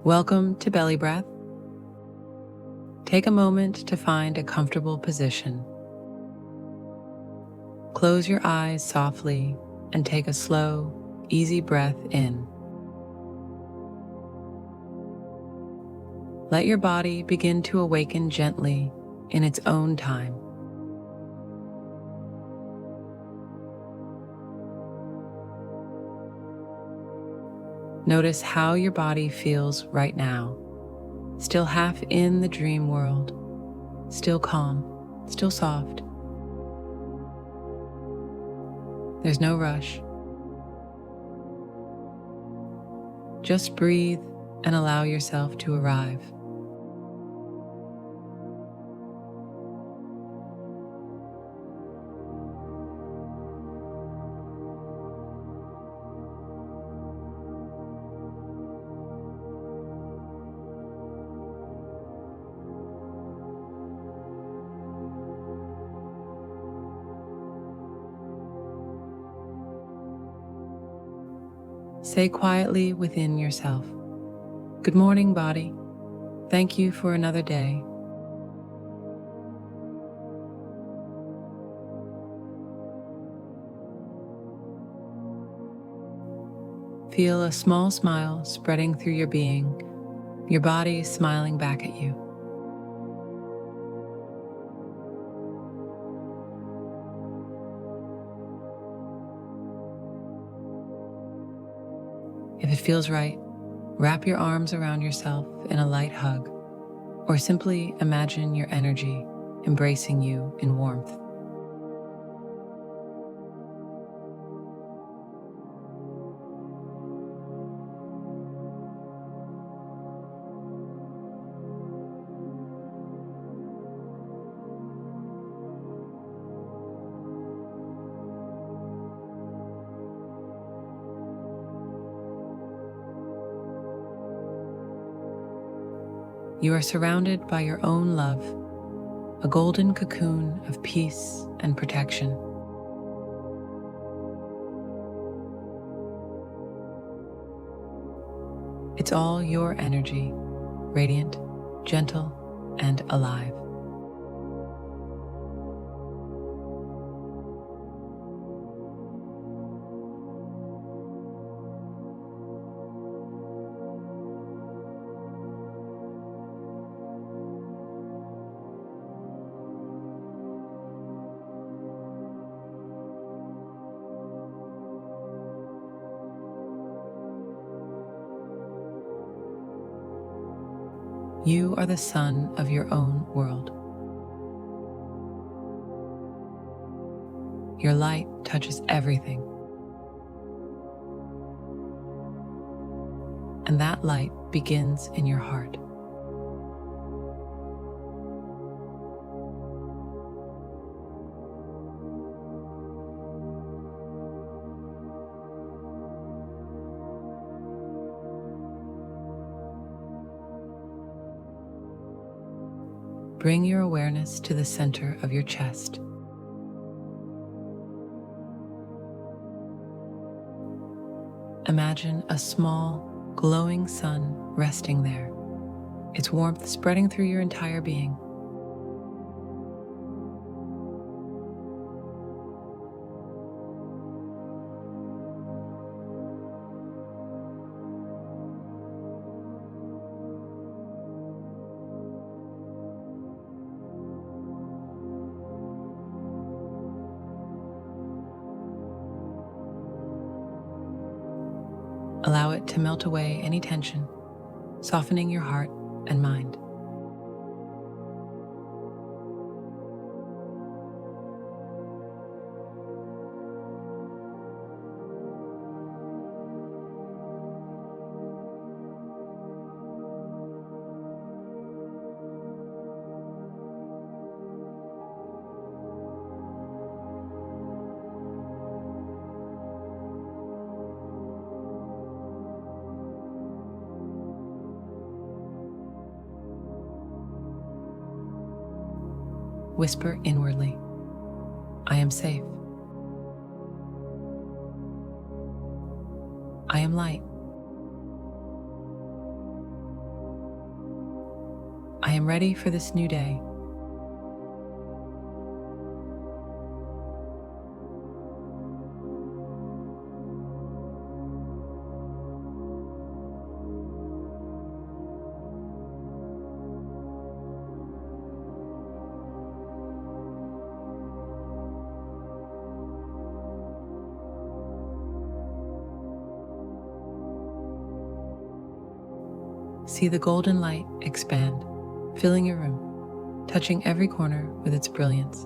Welcome to BellyBreath. Take a moment to find a comfortable position. Close your eyes softly and take a slow, easy breath in. Let your body begin to awaken gently in its own time. Notice how your body feels right now, still half in the dream world, still calm, still soft. There's no rush. Just breathe and allow yourself to arrive. Say quietly within yourself, "Good morning, body. Thank you for another day." Feel a small smile spreading through your being, your body smiling back at you. If it feels right, wrap your arms around yourself in a light hug, or simply imagine your energy embracing you in warmth. You are surrounded by your own love, a golden cocoon of peace and protection. It's all your energy, radiant, gentle, and alive. You are the sun of your own world. Your light touches everything, and that light begins in your heart. Bring your awareness to the center of your chest. Imagine a small, glowing sun resting there, its warmth spreading through your entire being. Allow it to melt away any tension, softening your heart and mind. Whisper inwardly, "I am safe. I am light. am ready for this new day. See the golden light expand, filling your room, touching every corner with its brilliance.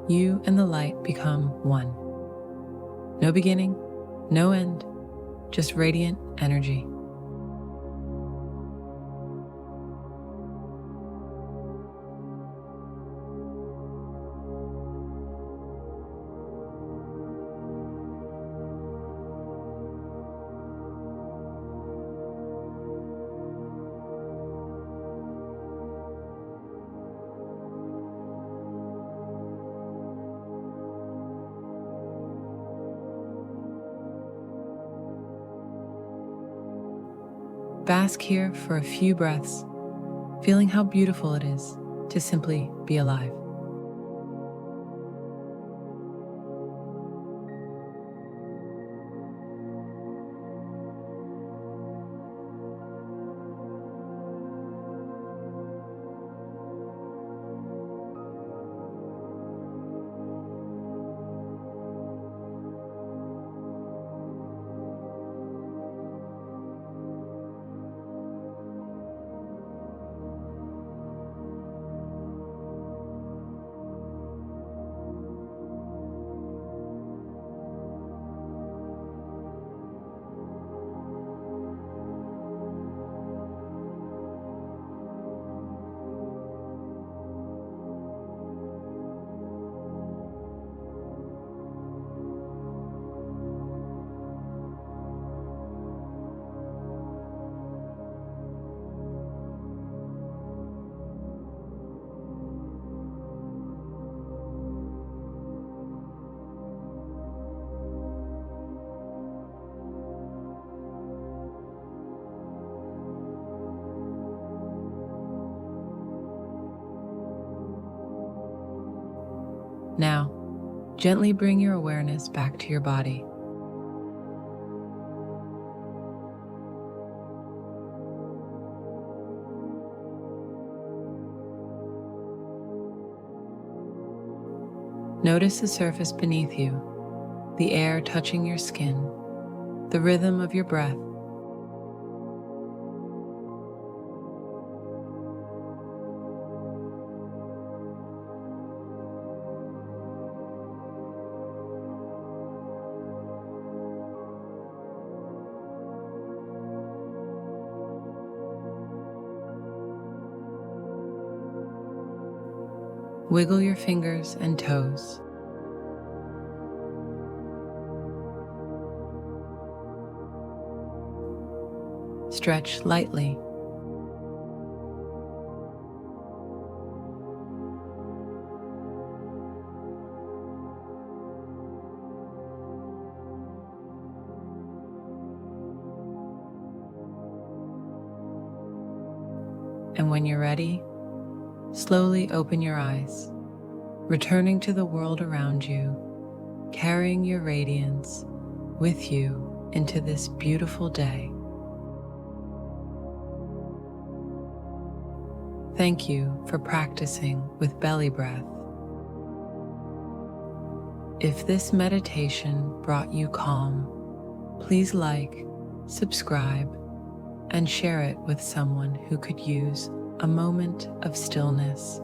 You and the light become one. No beginning, no end, just radiant energy. Bask here for a few breaths, feeling how beautiful it is to simply be alive. Now, gently bring your awareness back to your body. Notice the surface beneath you, the air touching your skin, the rhythm of your breath. Wiggle your fingers and toes. Stretch lightly. And when you're ready, slowly open your eyes, returning to the world around you, carrying your radiance with you into this beautiful day. Thank you for practicing with belly breath. If this meditation brought you calm, please like, subscribe, and share it with someone who could use a moment of stillness